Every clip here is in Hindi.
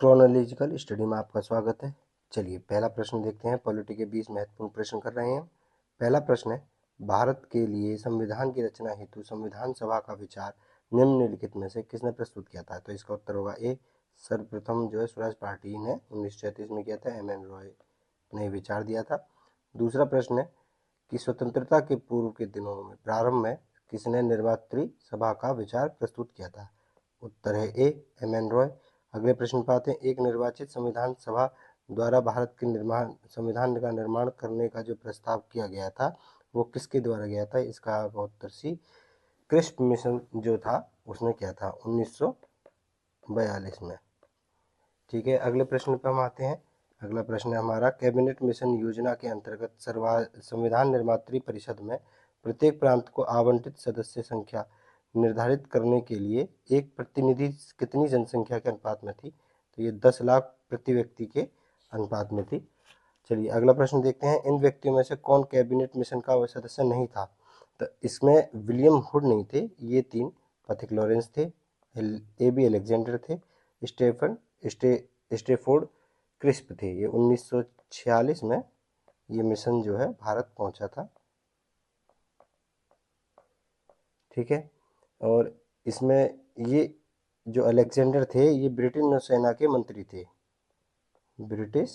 क्रोनोलॉजिकल स्टडी में आपका स्वागत है। चलिए पहला प्रश्न देखते हैं। पॉलिटी के 20 महत्वपूर्ण प्रश्न कर रहे हैं। पहला प्रश्न है, भारत के लिए संविधान की रचना हेतु संविधान सभा का विचार निम्नलिखित में से किसने प्रस्तुत किया था? तो इसका उत्तर होगा ए। सर्वप्रथम जो है स्वराज पार्टी ने 1933 में किया था। एम.एन. रॉय ने विचार दिया था। दूसरा प्रश्न है कि स्वतंत्रता के पूर्व के दिनों में प्रारंभ में किसने निर्वात्री सभा का विचार प्रस्तुत किया था? उत्तर है ए, एम.एन. रॉय। अगले प्रश्न पर आते हैं। एक निर्वाचित संविधान सभा द्वारा भारत के संविधान का निर्माण करने का जो प्रस्ताव किया गया था वो किसके द्वारा गया था? इसका उत्तर सी, क्रिस्प मिशन जो था उसने किया था 1942 में। ठीक है, अगले प्रश्न पर हम आते हैं। अगला प्रश्न है हमारा, कैबिनेट मिशन योजना के अंतर्गत संविधान निर्मात्री परिषद में प्रत्येक प्रांत को आवंटित सदस्य संख्या निर्धारित करने के लिए एक प्रतिनिधि कितनी जनसंख्या के अनुपात में थी? तो ये 10 लाख प्रति व्यक्ति के अनुपात में थी। चलिए अगला प्रश्न देखते हैं। इन व्यक्तियों में से कौन कैबिनेट मिशन का सदस्य नहीं था? तो इसमें विलियम हुड नहीं थे। ये 3 पैथिक लॉरेंस थे, ए.बी. अलेक्जेंडर थे, स्टेफोर्ड क्रिस्प थे। ये 1946 में ये मिशन जो है भारत पहुंचा था। ठीक है, और इसमें ये जो अलेक्जेंडर थे ये ब्रिटिश नौसेना के मंत्री थे। ब्रिटिश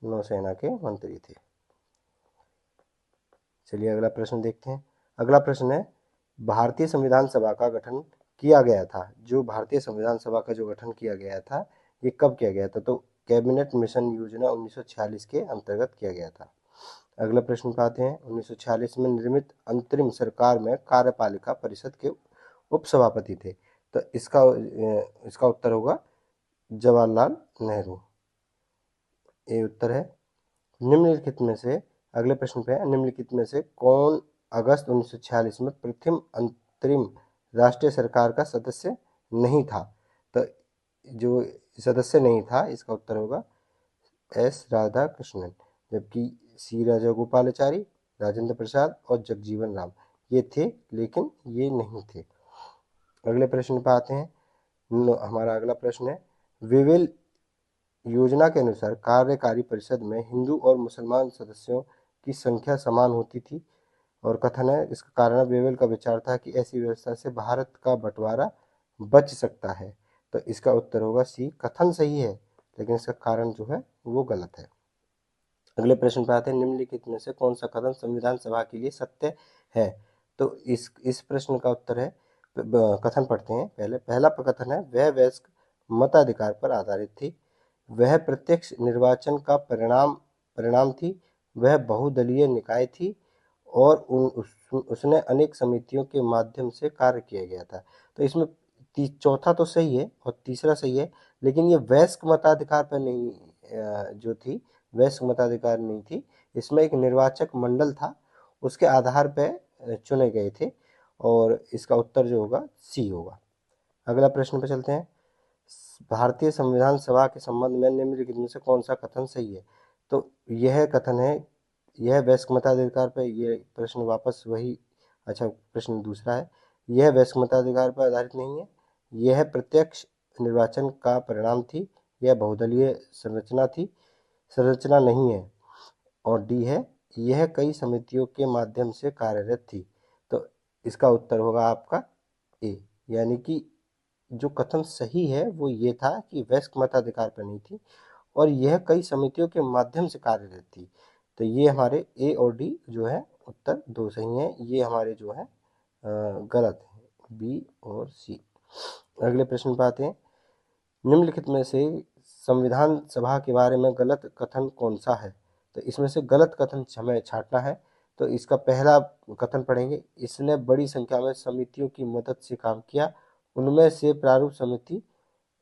नौसेना के मंत्री थे। चलिए अगला प्रश्न देखते हैं। अगला प्रश्न है, भारतीय संविधान सभा का गठन किया गया था। जो भारतीय संविधान सभा का जो गठन किया गया था ये कब किया गया था? तो कैबिनेट मिशन योजना 1946 के अंतर्गत किया गया था। अगला प्रश्न पे आते हैं। 1946 में निर्मित अंतरिम सरकार में कार्यपालिका परिषद के उपसभापति थे। तो इसका उत्तर होगा जवाहरलाल नेहरू। ये उत्तर है। निम्नलिखित में से, अगले प्रश्न पे है, निम्नलिखित में से कौन अगस्त 1946 में प्रथम अंतरिम राष्ट्रीय सरकार का सदस्य नहीं था? तो जो सदस्य नहीं था इसका उत्तर होगा एस राधाकृष्णन, जबकि सी राजागोपालाचारी, राजेंद्र प्रसाद और जगजीवन राम ये थे लेकिन ये नहीं थे। अगले प्रश्न पे आते हैं। हमारा अगला प्रश्न है, विविल योजना के अनुसार कार्यकारी परिषद में हिंदू और मुसलमान सदस्यों की संख्या समान होती थी और कथन है, इसका कारण वेवेल का विचार था कि ऐसी व्यवस्था से भारत का बंटवारा बच सकता है। तो इसका उत्तर होगा सी, कथन सही है लेकिन इसका कारण जो है वो गलत है। अगले प्रश्न पे आते हैं। निम्नलिखित में से कौन सा कथन संविधान सभा के लिए सत्य है? तो इस प्रश्न का उत्तर है, कथन पढ़ते हैं पहले। पहला कथन है, वह वयस्क मताधिकार पर आधारित थी, वह प्रत्यक्ष निर्वाचन का परिणाम थी, वह बहुदलीय निकाय थी और उसने अनेक समितियों के माध्यम से कार्य किया गया था। तो इसमें चौथा तो सही है और तीसरा सही है, लेकिन ये वयस्क मताधिकार पर नहीं जो थी वयस्क मताधिकार नहीं थी। इसमें एक निर्वाचक मंडल था, उसके आधार पर चुने गए थे और इसका उत्तर जो होगा सी होगा। अगला प्रश्न पर चलते हैं। भारतीय संविधान सभा के संबंध में निम्नलिखित में से कौन सा कथन सही है? तो यह कथन है, यह वयस्क मताधिकार पर, ये प्रश्न वापस वही, अच्छा प्रश्न दूसरा है, यह वयस्क मताधिकार पर आधारित नहीं है, यह प्रत्यक्ष निर्वाचन का परिणाम थी, यह बहुदलीय संरचना नहीं है, और डी है, यह कई समितियों के माध्यम से कार्यरत थी। तो इसका उत्तर होगा आपका ए, यानी कि जो कथन सही है वो ये था कि वयस्क मताधिकार पर नहीं थी और यह कई समितियों के माध्यम से कार्यरत थी। तो ये हमारे ए और डी जो है उत्तर दो सही हैं, ये हमारे जो है गलत है, बी और सी। अगले प्रश्न पर आते हैं। निम्नलिखित में से संविधान सभा के बारे में गलत कथन कौन सा है? तो इसमें से गलत कथन हमें छांटना है। तो इसका पहला कथन पढ़ेंगे, इसने बड़ी संख्या में समितियों की मदद से काम किया, उनमें से प्रारूप समिति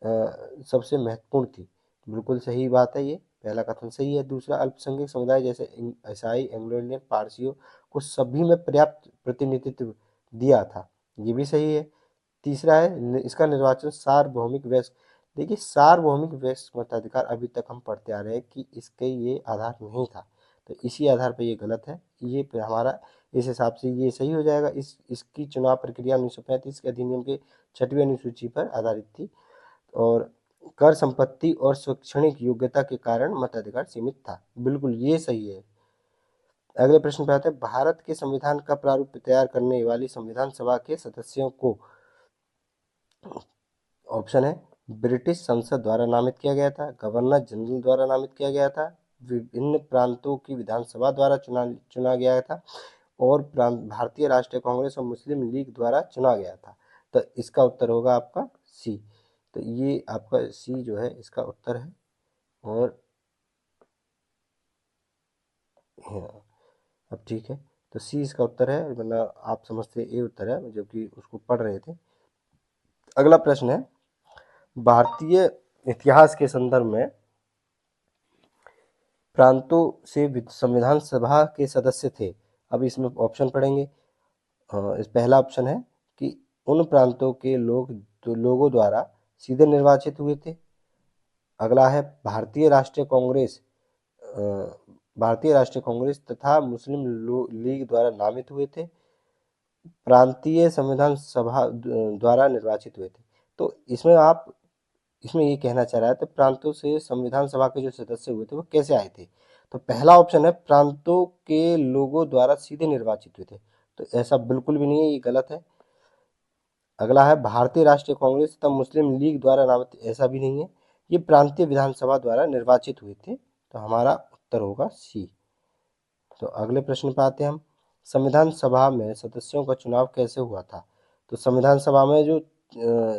सबसे महत्वपूर्ण थी। बिल्कुल सही बात है, ये पहला कथन सही है। दूसरा, अल्पसंख्यक समुदाय जैसे ईसाई, एंग्लो इंडियन, पारसियों को सभी में पर्याप्त प्रतिनिधित्व दिया था, ये भी सही है। तीसरा है, इसका निर्वाचन सार्वभौमिक वयस्क, देखिए सार्वभौमिक वयस्क मताधिकार अभी तक हम पढ़ते आ रहे हैं कि इसके ये आधार नहीं था, तो इसी आधार पर ये गलत है। ये हमारा इस हिसाब से ये सही हो जाएगा। इसकी चुनाव प्रक्रिया 1935 के अधिनियम के 6वीं अनुसूची पर आधारित थी और कर संपत्ति और शैक्षणिक योग्यता के कारण मताधिकार सीमित था। बिल्कुल ये सही है। अगले प्रश्न पे आते हैं, भारत के संविधान का प्रारूप तैयार करने वाली संविधान सभा के सदस्यों को, ऑप्शन है, ब्रिटिश संसद द्वारा नामित किया गया था, गवर्नर जनरल द्वारा नामित किया गया था, विभिन्न प्रांतों की विधानसभा द्वारा चुना गया था, और भारतीय राष्ट्रीय कांग्रेस और मुस्लिम लीग द्वारा चुना गया था। तो इसका उत्तर होगा आपका सी। तो ये आपका सी जो है इसका उत्तर है। और हाँ, अब ठीक है, तो सी इसका उत्तर है, वरना आप समझते ए उत्तर है जबकि उसको पढ़ रहे थे। अगला प्रश्न है, भारतीय इतिहास के संदर्भ में प्रांतों से संविधान सभा के सदस्य थे। अब इसमें ऑप्शन पढ़ेंगे। इस पहला ऑप्शन है कि उन प्रांतों के लोगों द्वारा सीधे निर्वाचित हुए थे। अगला है अ, भारतीय राष्ट्रीय कांग्रेस तथा मुस्लिम लीग द्वारा नामित हुए थे। प्रांतीय संविधान सभा द्वारा निर्वाचित हुए थे। तो इसमें ये कहना चाह रहा है, तो प्रांतों से संविधान सभा के जो सदस्य हुए थे वो कैसे आए थे। तो पहला ऑप्शन है प्रांतों के लोगों द्वारा सीधे निर्वाचित हुए थे, तो ऐसा बिल्कुल भी नहीं है, ये गलत है। अगला है भारतीय राष्ट्रीय कांग्रेस तथा मुस्लिम लीग द्वारा नामित, ऐसा भी नहीं है, ये प्रांतीय विधानसभा द्वारा निर्वाचित हुए थे। तो हमारा उत्तर होगा सी। तो अगले प्रश्न पे आते हैं हम, संविधान सभा में सदस्यों का चुनाव कैसे हुआ था। तो संविधान सभा में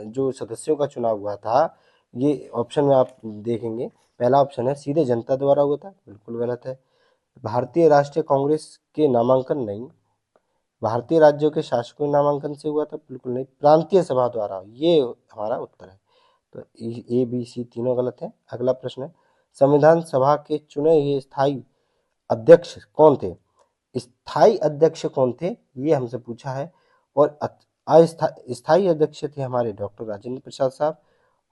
जो सदस्यों का चुनाव हुआ था, ये ऑप्शन में आप देखेंगे, पहला ऑप्शन है सीधे जनता द्वारा हुआ था, बिल्कुल गलत है। भारतीय राष्ट्रीय कांग्रेस के नामांकन नहीं, भारतीय राज्यों के शासकों के नामांकन से हुआ था, बिल्कुल नहीं, प्रांतीय सभा द्वारा, ये हमारा उत्तर है। तो ए बी सी तीनों गलत है। अगला प्रश्न है, संविधान सभा के चुने हुए स्थायी अध्यक्ष कौन थे। स्थायी अध्यक्ष कौन थे ये हमसे पूछा है, और स्थायी अध्यक्ष थे हमारे डॉक्टर राजेंद्र प्रसाद साहब,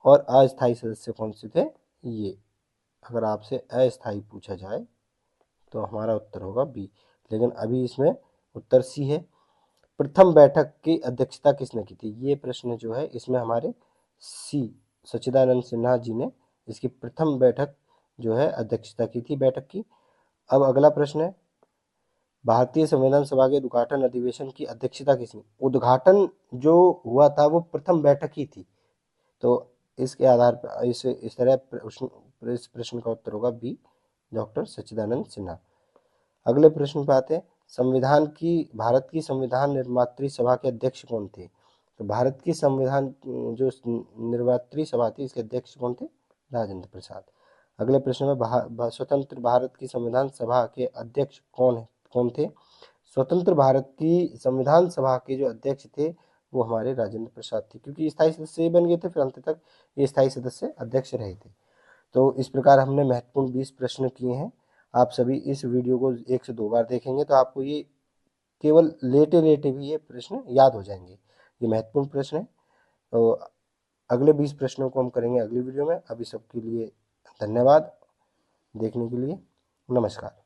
और अस्थायी सदस्य कौन से थे, ये अगर आपसे अस्थायी पूछा जाए तो हमारा उत्तर होगा बी। लेकिन अभी इसमें उत्तर सी है। प्रथम बैठक की अध्यक्षता किसने की थी, ये प्रश्न जो है इसमें हमारे सी सच्चिदानंद सिन्हा जी ने इसकी प्रथम बैठक जो है अध्यक्षता की थी बैठक की। अब अगला प्रश्न है, भारतीय संविधान सभा के उद्घाटन अधिवेशन की अध्यक्षता किसने, उद्घाटन जो हुआ था वो प्रथम बैठक ही थी। तो इसके आधार पर इस तरह इस प्रश्न का उत्तर होगा बी, डॉक्टर सच्चिदानंद सिन्हा। अगले प्रश्न पे आते हैं, भारत की संविधान निर्मात्री सभा के अध्यक्ष कौन थे। तो भारत की संविधान जो निर्मात्री सभा थी इसके अध्यक्ष कौन थे, राजेंद्र प्रसाद। अगले प्रश्न में स्वतंत्र भारत की संविधान सभा के अध्यक्ष कौन थे। स्वतंत्र भारत की संविधान सभा के जो अध्यक्ष थे वो हमारे राजेंद्र प्रसाद थे, क्योंकि स्थायी सदस्य बन गए थे, फिर अंत तक ये स्थायी सदस्य अध्यक्ष रहे थे। तो इस प्रकार हमने महत्वपूर्ण 20 प्रश्न किए हैं। आप सभी इस वीडियो को 1 से 2 बार देखेंगे तो आपको ये केवल लेटे लेटे भी ये प्रश्न याद हो जाएंगे। ये महत्वपूर्ण प्रश्न है। तो अगले 20 प्रश्नों को हम करेंगे अगली वीडियो में। अभी सबके लिए धन्यवाद देखने के लिए। नमस्कार।